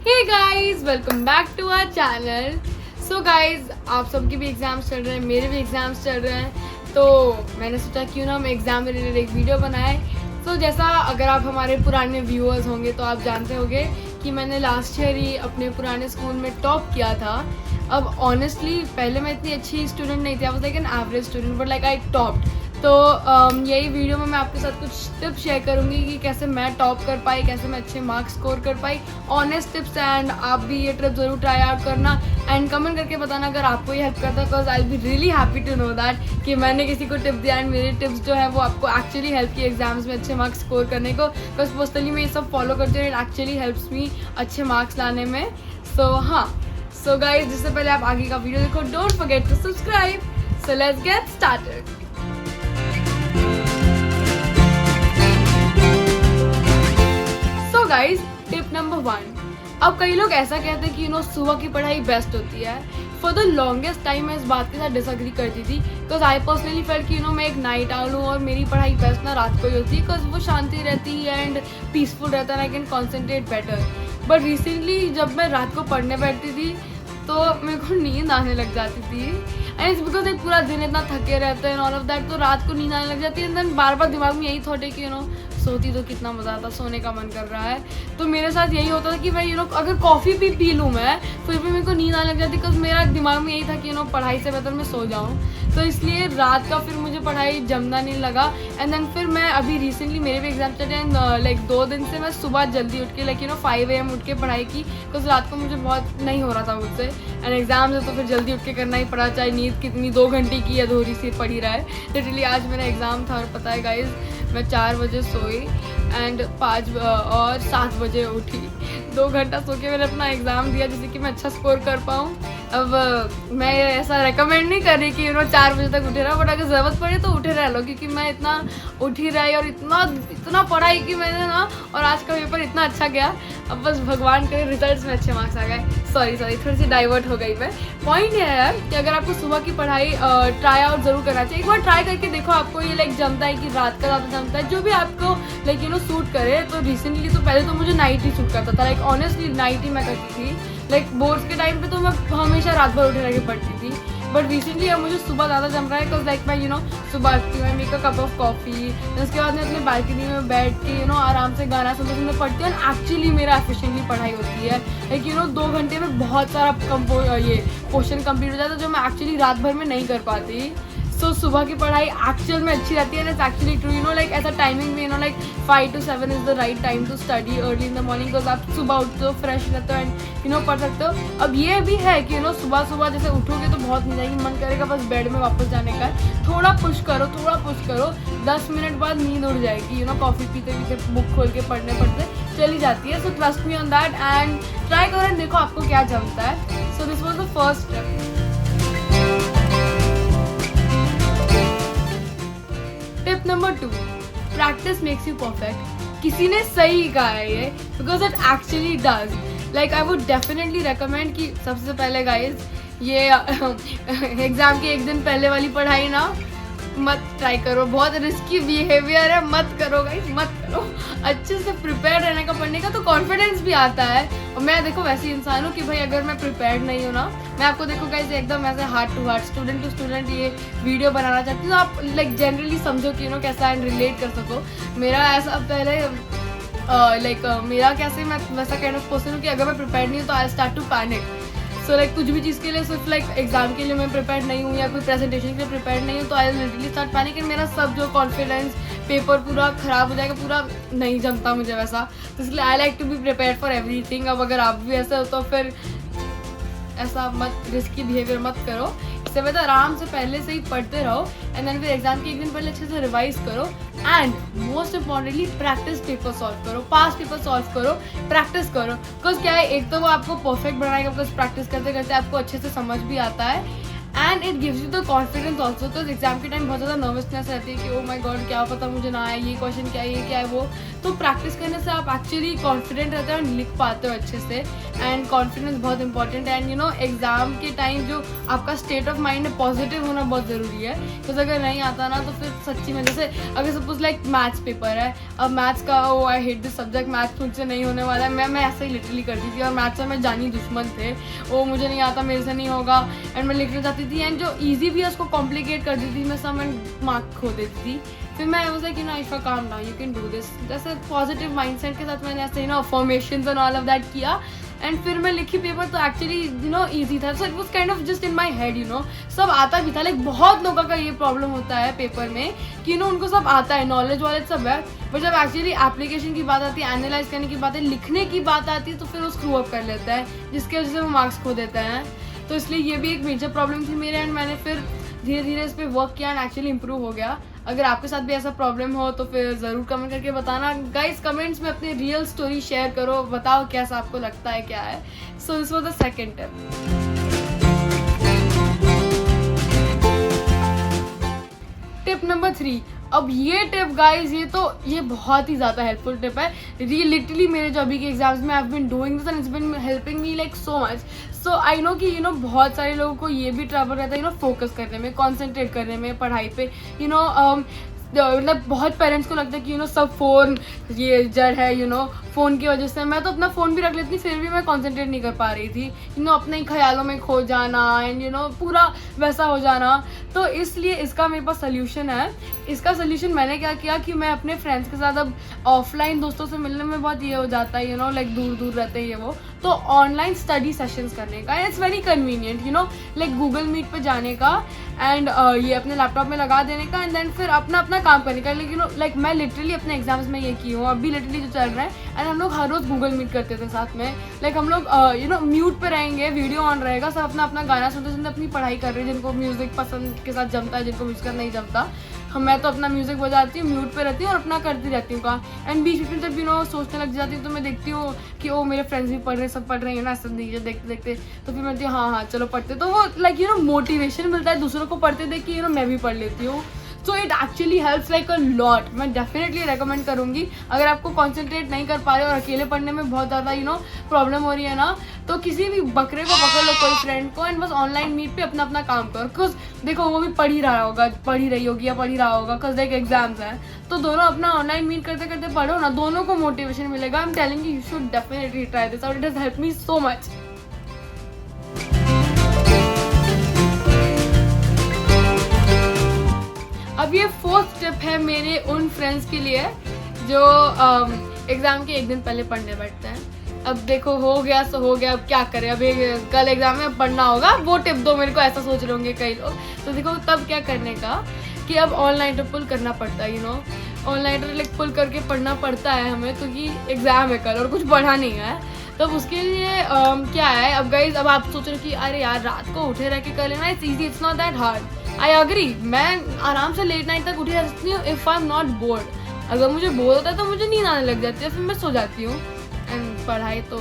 Hey guys, welcome back to our channel. So guys, आप सबके भी एग्जाम्स चल रहे हैं, मेरे भी एग्जाम्स चल रहे हैं, तो मैंने सोचा क्यों ना हम एग्जाम रिलेटेड एक वीडियो बनाए। सो जैसा अगर आप हमारे पुराने व्यूअर्स होंगे तो आप जानते होंगे कि मैंने लास्ट ईयर ही अपने पुराने स्कूल में टॉप किया था। अब ऑनेस्टली पहले मैं इतनी अच्छी स्टूडेंट नहीं थी, I was like an average student, but like I topped. तो यही वीडियो में मैं आपके साथ कुछ टिप्स शेयर करूंगी कि कैसे मैं टॉप कर पाई, कैसे मैं अच्छे मार्क्स स्कोर कर पाई, ऑनेस्ट टिप्स। एंड आप भी ये ट्रिप ज़रूर ट्राई आउट करना एंड कमेंट करके बताना अगर आपको ये हेल्प करता है, because I be really happy to know that कि मैंने किसी को टिप दिया एंड मेरे टिप्स जो है वो आपको एक्चुअली हेल्प की एग्जाम्स में अच्छे मार्क्स स्कोर करने को। बिकॉज पर्सनली मैं ये सब फॉलो करती हूँ, इट एक्चुअली हेल्प्स मी अच्छे मार्क्स लाने में। सो गाइज, जिससे पहले आप आगे का वीडियो देखो, don't forget to subscribe. So let's get started. Guys, tip number 1। अब कई लोग ऐसा कहते हैं कि सुबह की पढ़ाई बेस्ट होती है। फॉर द लॉन्गेस्ट टाइम मैं इस बात के साथ डिसएग्री करती थी, बिकॉज आई पर्सनली फेल्ट कि मैं एक नाइट आउल हूँ और मेरी पढ़ाई बेस्ट ना रात को ही होती है, बिकॉज वो शांति रहती है एंड पीसफुल रहता है, I can concentrate better. But recently जब मैं रात को पढ़ने बैठती थी तो मेरे को नींद आने लग जाती थी, एंड इट्स बिकॉज एक पूरा दिन इतना थके रहते हैं ऑल ऑफ दैट, तो रात को नींद आने लग जाती है। एंड देन बार बार दिमाग में यही थॉट है कि सोती तो कितना मज़ा आता, सोने का मन कर रहा है। तो मेरे साथ यही होता था कि मैं अगर कॉफ़ी भी पी लूँ मैं, फिर भी मेरे को नींद आने लग जाती, बिकॉज मेरा दिमाग में यही था कि पढ़ाई से बेहतर मैं सो जाऊँ। तो इसलिए रात का फिर मुझे पढ़ाई जमना नहीं लगा। एंड देन फिर मैं अभी रिसेंटली मेरे भी एग्जाम चले एंड लाइक 2 दिन से मैं सुबह जल्दी उठ के लाइक 5 AM उठ के पढ़ाई की, बिकॉज रात को मुझे बहुत नहीं हो रहा था मुझसे, एंड एग्जाम है तो फिर जल्दी उठ के करना ही पड़ा, चाहे नींद कितनी 2 घंटे की अधूरी सी पड़ी रहा है। लिटरली आज मेरा एग्ज़ाम था और पता है गाइज, मैं 4 बजे सोई एंड 5 और 7 बजे उठी। 2 घंटा सो के मैंने अपना एग्ज़ाम दिया जिससे कि मैं अच्छा स्कोर कर पाऊँ। अब मैं ऐसा रेकमेंड नहीं कर रही कि 4 बजे तक उठे रहो, बट अगर ज़रूरत पड़े तो उठे रह लो, क्योंकि मैं इतना उठी रही और इतना पढ़ाई की मैंने ना, और आज का पेपर इतना अच्छा गया। अब बस भगवान करे रिजल्ट्स में अच्छे मार्क्स आ गए। सॉरी थोड़ी सी डाइवर्ट हो गई मैं। पॉइंट ये है कि अगर आपको सुबह की पढ़ाई ट्राई आउट ज़रूर करना चाहिए। एक बार ट्राई करके देखो, आपको ये लाइक जमता है कि रात का ज़्यादा जमता है, जो भी आपको लाइक सूट करे। तो रिसेंटली तो पहले तो मुझे नाइट ही सूट करता था, लाइक ऑनेस्टली नाइट ही मैं करती थी। लाइक बोर्ड्स के टाइम पे तो मैं हमेशा रात भर उठे रह के पढ़ती थी, बट रिसेंटली अब मुझे सुबह ज़्यादा जम रहा है, बिकॉज लाइक मैं सुबह उठती हूँ, make a cup of coffee, उसके बाद मैं अपने बालकनी में बैठ के आराम से गाना सुनते सुनते पढ़ती हूँ। एंड एक्चुअली मेरा एफिशिएंटली पढ़ाई होती है, लाइक 2 घंटे में बहुत सारा ये क्वेश्चन कंप्लीट हो जाता है, जो मैं एक्चुअली रात भर में नहीं कर पाती। सो सुबह की पढ़ाई एक्चुअल में अच्छी रहती है, and it's actually true. Like ऐसा टाइमिंग में like 5 to 7 is the right time to study early in the morning, because आप सुबह उठते हो, फ्रेश रहते हो एंड पढ़ सकते हो। अब ये भी है कि सुबह सुबह जैसे उठोगे तो बहुत नींद आएगी, मन करेगा बस बेड में वापस जाने का है। थोड़ा पुश करो, 10 मिनट बाद नींद उड़ जाएगी। कॉफ़ी पीते पीते बुक खोल के पढ़ते चली जाती है। So trust me on that and try करो एंड देखो आपको क्या जमता है। So this was the first step. Tip number 2, practice makes you perfect. किसी ने सही कहा है ये, because it actually does. Like I would definitely recommend कि सबसे पहले गाइज ये एग्ज़ाम के एक दिन पहले वाली पढ़ाई ना मत ट्राई करो, बहुत रिस्की बिहेवियर है, मत करो गाइस, मत करो। अच्छे से प्रिपेयर रहने का, पढ़ने का तो कॉन्फिडेंस भी आता है। और मैं देखो वैसी इंसान हूँ कि भाई अगर मैं प्रिपेयर्ड नहीं हूँ ना, मैं आपको देखो गाइस एकदम ऐसे heart to heart, student to student ये वीडियो बनाना चाहती हूँ, आप लाइक जनरली समझो कि कैसा एंड रिलेट कर सको। मेरा ऐसा पहले मेरा कैसे, मैं वैसा काइंड ऑफ पर्सन हूँ कि अगर मैं प्रिपेयर्ड नहीं हूँ तो I start to panic. So like कुछ भी चीज़ के लिए, सिर्फ लाइक एग्जाम के लिए मैं प्रिपेयर नहीं हूँ या कोई प्रेजेंटेशन के लिए प्रिपेयर नहीं हूँ, तो आई लिटरली स्टार्ट पैनिक, कि मेरा सब जो कॉन्फिडेंस, पेपर पूरा ख़राब हो जाएगा, पूरा नहीं जमता मुझे वैसा। तो इसलिए I like to be prepare for everything. अब अगर आप भी ऐसा हो तो फिर ऐसा मत, रिस्की बिहेवियर मत करो। इससे बेहतर आराम से पहले से ही पढ़ते रहो एंड देन फिर एग्जाम के एक दिन पहले अच्छे से रिवाइज करो। And most importantly practice paper solve करो, पास्ट पेपर सॉल्व करो, प्रैक्टिस करो। बिकॉज क्या है, एक तो वो आपको परफेक्ट बनाएगा, बिकॉज प्रैक्टिस करते करते आपको अच्छे से समझ भी आता है, and it gives you the confidence also. तो एग्जाम के टाइम बहुत ज़्यादा नर्वसनेस रहती है कि ओ माय गॉड क्या पता मुझे ना आए, ये क्वेश्चन क्या है, ये क्या है वो। तो प्रैक्टिस करने से आप एक्चुअली कॉन्फिडेंट रहते हो और लिख पाते हो अच्छे से। एंड कॉन्फिडेंस बहुत इंपॉर्टेंट है। एंड यू नो एग्ज़ाम के टाइम जो आपका स्टेट ऑफ माइंड है पॉजिटिव होना बहुत ज़रूरी है, बिकॉज अगर नहीं आता ना तो फिर सच्ची में, जैसे अगर सपोज लाइक मैथ्स पेपर है, अब मैथ्स का oh I hate this subject, maths मुझसे नहीं होने वाला है, मैं ऐसे ही लिटरली करती थी। और मैथ्स से मैं जानी दुश्मन थे, वो मुझे नहीं आता, मेरे से नहीं होगा, एंड मैं लिखने जाती थी, एंड जो ईजी भी है उसको कॉम्प्लिकेट कर देती थी मैं सब, एंड मार्क खो देती थी। फिर मैं was like you know if I calm down you can do this, जैसे पॉजिटिव माइंडसेट के साथ मैंने ऐसे you know affirmations and all of that किया, एंड फिर मैं लिखी पेपर तो एक्चुअली यू नो ईजी था। So it was kind of just in my head, you know सब आता भी था। लाइक बहुत लोगों का ये प्रॉब्लम होता है पेपर में कि यू नो उनको सब आता है, नॉलेज वॉलेज सब है, बट जब एक्चुअली एप्लीकेशन की बात आती है, एनालाइज करने की बात है, लिखने की बात आती है, तो फिर वो स्क्रू अप कर लेता है, जिसकी वजह से वो मार्क्स खो देते हैं। तो इसलिए ये भी एक मेजर प्रॉब्लम थी मेरे, एंड मैंने फिर धीरे धीरे इस पर वर्क किया एंड एक्चुअली इंप्रूव हो गया। अगर आपके साथ भी ऐसा प्रॉब्लम हो तो फिर ज़रूर कमेंट करके बताना। गाइस कमेंट्स में अपनी रियल स्टोरी शेयर करो, बताओ कैसा आपको लगता है, क्या है। So this was the second tip. Tip number 3। अब ये टिप गाइज ये बहुत ही ज़्यादा हेल्पफुल टिप है। ये लिटरली मेरे जो अभी के एग्जाम्स में I have been doing this and it's been helping me like so much. So I know कि यू नो बहुत सारे लोगों को ये भी ट्रबल रहता है यू नो फोकस करने में, कॉन्सेंट्रेट करने में पढ़ाई पे। यू नो मतलब बहुत पेरेंट्स को लगता है कि यू नो सब फ़ोन ये जड़ है, यू नो फ़ोन की वजह से। मैं तो अपना फ़ोन भी रख लेती फिर भी मैं कॉन्सेंट्रेट नहीं कर पा रही थी, यू नो अपने ख्यालों में खो जाना एंड यू नो पूरा वैसा हो जाना। तो इसलिए इसका मेरे पास सोल्यूशन है। इसका सोल्यूशन मैंने क्या किया कि मैं अपने फ्रेंड्स के साथ अब ऑफलाइन दोस्तों से मिलने में बहुत ये हो जाता है, यू नो लाइक दूर दूर रहते हैं ये वो, तो ऑनलाइन स्टडी सेशंस करने का। It's very convenient, you know like Google Meet पे जाने का एंड ये अपने लैपटॉप में लगा देने का एंड देन फिर अपना अपना काम करने का। लेकिन लाइक मैं लिटरली अपने एग्जाम्स में ये की हूँ, अभी लिटरली जो चल रहा है, एंड हम लोग हर रोज़ गूगल मीट करते थे साथ में। लाइक हम लोग यू नो म्यूट पे रहेंगे, वीडियो ऑन रहेगा, सब अपना अपना गाना सुनते सुनते अपनी पढ़ाई कर रहे हैं। जिनको म्यूज़िक पसंद के साथ जमता है, जिनको म्यूज़िक नहीं जमता, मैं तो अपना म्यूज़िक बजाती हूँ, म्यूट पे रहती हूँ और अपना करती रहती हूँ काम। एंड बीच में जब यू नो सोचने लग जाती हूँ तो मैं देखती हूँ कि ओ मेरे फ्रेंड्स भी पढ़ रहे, सब पढ़ रहे हैं ना, सब देखते देखते, तो फिर मैं कहती हूँ हाँ चलो पढ़ते। तो वो लाइक यू नो मोटिवेशन मिलता है, दूसरों को पढ़ते देख के यू नो मैं भी पढ़ लेती हूँ। So it actually helps like a lot. मैं डेफिनेटली रेकमेंड करूँगी। अगर आपको कॉन्सेंट्रेट नहीं कर पा रहे और अकेले पढ़ने में बहुत ज़्यादा यू नो प्रॉब्लम हो रही है ना, तो किसी भी बकरे को पकड़ लो, कोई फ्रेंड को, एंड बस ऑनलाइन मीट पे अपना अपना काम करो। बिकॉज देखो वो भी पढ़ ही रहा होगा, पढ़ ही रही होगी या पढ़ ही रहा होगा, बिकॉज लाइक एग्जाम्स हैं, तो दोनों अपना ऑनलाइन मीट करते करते पढ़ो ना, दोनों को मोटिवेशन मिलेगा। I am telling you should definitely try this out, it has helped me so much. अब ये फोर्थ टिप है मेरे उन फ्रेंड्स के लिए जो एग्ज़ाम के एक दिन पहले पढ़ने बैठते हैं। अब देखो हो गया सो हो गया, अब क्या करें, अब कल एग्जाम में पढ़ना होगा, वो टिप दो मेरे को, ऐसा सोच रहे होंगे कई लोग। तो देखो तब क्या करने का कि अब ऑनलाइन तो पुल करना पड़ता है, यू नो ऑनलाइन तो लाइक पुल करके पढ़ना पड़ता है हमें, क्योंकि एग्ज़ाम है कल और कुछ पढ़ा नहीं है। तो उसके लिए क्या है, अब गाइज अब आप सोच रहे हो कि अरे यार रात को उठे रह के कर लेना, it's easy, it's not that hard. I agree, मैं आराम से लेट नाइट तक उठी रह सकती हूँ if I am not board. अगर मुझे बोर होता है तो मुझे नींद आने लग जाती है, फिर मैं सो जाती हूँ, एंड पढ़ाई तो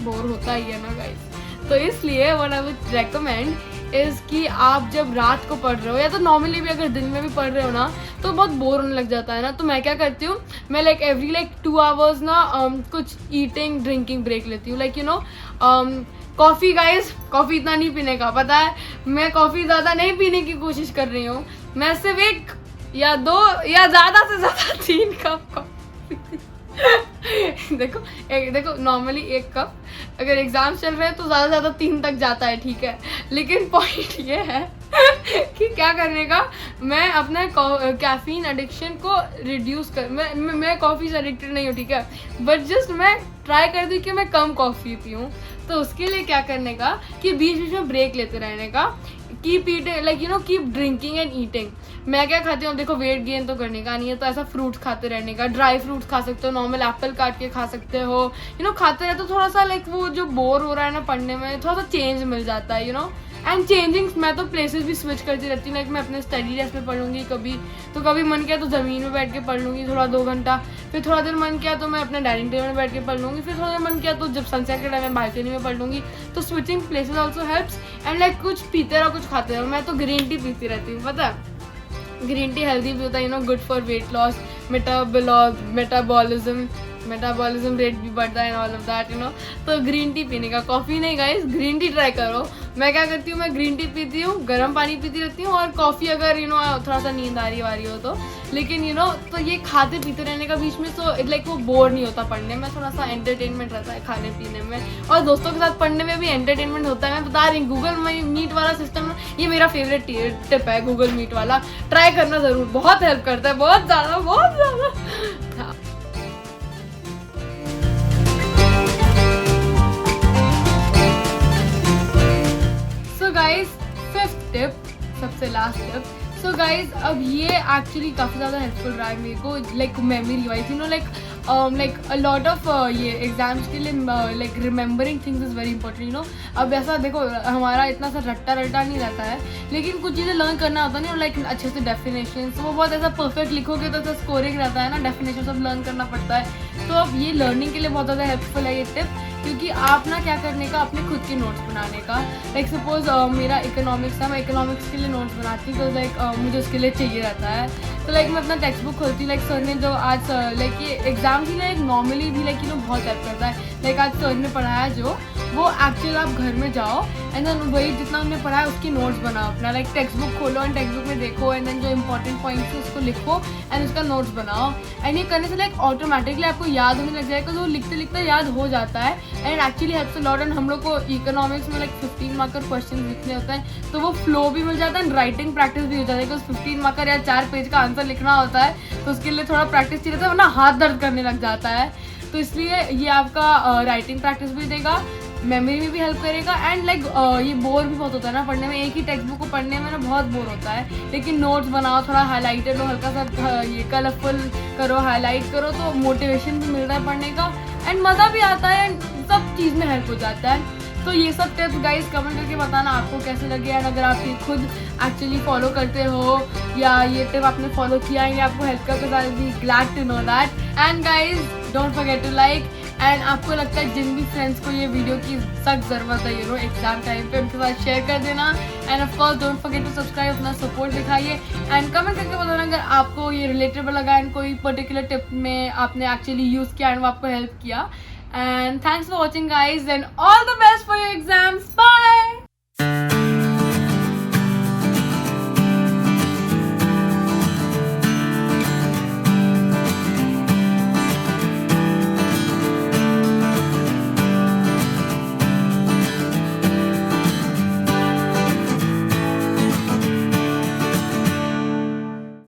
बोर होता ही है ना गाइस। तो इसलिए what I would recommend is कि आप जब रात को पढ़ रहे हो या तो नॉर्मली भी अगर दिन में भी पढ़ रहे हो ना, तो बहुत बोर होने लग जाता है ना, तो मैं क्या करती हूँ, मैं लाइक एवरी लाइक 2 आवर्स ना कुछ ईटिंग ड्रिंकिंग ब्रेक लेती हूँ। Like you know coffee guys, coffee इतना नहीं पीने का, पता है मैं कॉफ़ी ज़्यादा नहीं पीने की कोशिश कर रही हूँ। मैं सिर्फ 1 या 2 या ज़्यादा से ज़्यादा 3 कप कॉफ़ी देखो नॉर्मली 1 कप, अगर एग्ज़ाम चल रहे हैं तो ज़्यादा से ज़्यादा 3 तक जाता है, ठीक है। लेकिन पॉइंट ये है कि क्या करने का, मैं अपना कैफीन एडिक्शन को रिड्यूस कर, मैं कॉफ़ी से एडिक्टेड नहीं हूँ, ठीक है, बट जस्ट मैं ट्राई कर दी कि मैं कम कॉफ़ी पीऊँ। तो उसके लिए क्या करने का कि बीच बीच में ब्रेक लेते रहने का, keep eating like you know keep drinking and eating. मैं क्या खाती हूँ, देखो वेट गेन तो करने का नहीं है, तो ऐसा फ्रूट्स खाते रहने का, ड्राई फ्रूट्स खा सकते हो, नॉर्मल एप्पल काट के खा सकते हो, यू नो खाते रहते हो, थोड़ा सा लाइक वो जो बोर हो रहा है ना पढ़ने में, थोड़ा सा चेंज मिल जाता है, यू नो। एंड चेंजिंग, मैं तो प्लेसेस भी स्विच करती रहती हूँ, लाइक मैं अपने स्टडी डेस्क में पढ़ूंगी, कभी मन किया तो ज़मीन में बैठ के पढ़ लूँगी थोड़ा 2 घंटा, फिर थोड़ा देर मन किया तो मैं अपने डाइनिंग टेबल में बैठ के पढ़ लूँगी, फिर थोड़ा देर मन किया तो जब सनसेट के टाइम में बालकनी में पढ़ लूँगी। तो switching places also helps. And like कुछ पीते रहो कुछ खाते रहो। मैं तो ग्रीन टी पीती रहती हूँ, पता है ग्रीन टी हेल्दी भी होता है, you know good for weight loss, metabolism, metabolism rate भी बढ़ता है and all of that you know. तो ग्रीन टी पीने का, कॉफ़ी नहीं गाइस, ग्रीन टी ट्राई करो। मैं क्या करती हूँ, मैं ग्रीन टी पीती हूँ, गर्म पानी पीती रहती हूँ, और कॉफ़ी अगर यू नो थोड़ा सा नींद आ रही हो तो। लेकिन यू नो तो ये खाते पीते रहने का बीच में, तो लाइक वो बोर नहीं होता पढ़ने में, थोड़ा सा एंटरटेनमेंट रहता है खाने पीने में, और दोस्तों के साथ पढ़ने में भी एंटरटेनमेंट होता है। मैं बता रही हूँ, गूगल मीट वाला सिस्टम ये मेरा फेवरेट टिप है, गूगल मीट वाला ट्राई करना ज़रूर, बहुत हेल्प करता है, बहुत ज़्यादा बहुत ज़्यादा। सो गाइज, फिफ्थ टिप, सबसे लास्ट टिप। सो गाइज, अब ये एक्चुअली काफ़ी ज़्यादा हेल्पफुल रहा है मेरे को, like memory wise you know, like a lot of ये एग्जाम्स के लिए like remembering things is very important you know. अब ऐसा देखो, हमारा इतना सा रट्टा नहीं रहता है, लेकिन कुछ चीज़ें लर्न करना होता नहीं, और लाइक अच्छे से डेफिनेशन, वो बहुत ऐसा परफेक्ट लिखोगे तो ऐसा स्कोरिंग रहता है ना, डेफिनेशन सब लर्न करना पड़ता है। तो अब ये लर्निंग के लिए बहुत ज़्यादा हेल्पफुल है ये टिप, क्योंकि आप ना क्या करने का, अपने खुद के नोट्स बनाने का। लाइक सपोज मेरा इकोनॉमिक्स था, मैं इकोनॉमिक्स के लिए नोट्स बनाती हूँ, तो लाइक मुझे उसके लिए चाहिए रहता है। तो लाइक मैं अपना टेक्स्ट बुक खोलती हूँ, लाइक सर ने जो आज लाइक ये एग्जाम के लिए नॉर्मली भी लाइक यू नो बहुत हेल्प करता है। लाइक आज सर ने पढ़ाया जो, वो एक्चुअली आप घर में जाओ एंड देन वही जितना उन्होंने पढ़ाया उसकी नोट्स बनाओ अपना, लाइक टेक्स्ट बुक खोलो एंड टेक्स्ट बुक में देखो एंड देन जो इंपॉर्टेंट पॉइंट्स है उसको लिखो एंड उसका नोट्स बनाओ। एंड ये करने से लाइक ऑटोमेटिकली आपको याद होने लग जाएगा, तो लिखते लिखते याद हो जाता है and actually helps a lot. And हम लोग को इकोनॉमिक्स में लाइक 15 मार्कर क्वेश्चन लिखने होते हैं, तो वो फ्लो भी मिल जाता है एंड राइटिंग प्रैक्टिस भी हो जाती है, बिकॉज 15 मार्कर या 4 पेज का आंसर लिखना होता है, तो उसके लिए थोड़ा प्रैक्टिस चाहिए रहता है, वरना हाथ दर्द करने लग जाता है। तो इसलिए ये आपका राइटिंग प्रैक्टिस भी देगा, मेमोरी में भी हेल्प करेगा, एंड लाइक ये बोर भी बहुत होता है ना पढ़ने में, एक ही टेक्स्ट बुक को पढ़ने में ना बहुत बोर होता है। लेकिन नोट्स बनाओ, थोड़ा हाईलाइटेड हो, हल्का सा ये कलरफुल करो, हाईलाइट करो, तो मोटिवेशन भी मिल रहा है पढ़ने का एंड मज़ा भी आता है एंड सब चीज़ में हेल्प हो जाता है। तो ये सब टिप्स गाइस कमेंट करके बताना आपको कैसे लगे, एंड अगर आप ये खुद एक्चुअली फॉलो करते हो या ये टिप आपने फॉलो किया है या आपको हेल्प करके, I will be glad to know that. And guys don't forget to like, and आपको लगता है जिन भी फ्रेंड्स को ये वीडियो की सख्त ज़रूरत है यू नो एग्जाम टाइम पे, उनके साथ शेयर कर देना। And of course don't forget to subscribe, अपना सपोर्ट दिखाइए एंड कमेंट करके बताना अगर आपको ये रिलेटेबल लगा एंड कोई पर्टिकुलर टिप में आपने एक्चुअली यूज़ किया एंड वो आपको हेल्प किया। And thanks for watching guys, and all the best for your exams. Bye.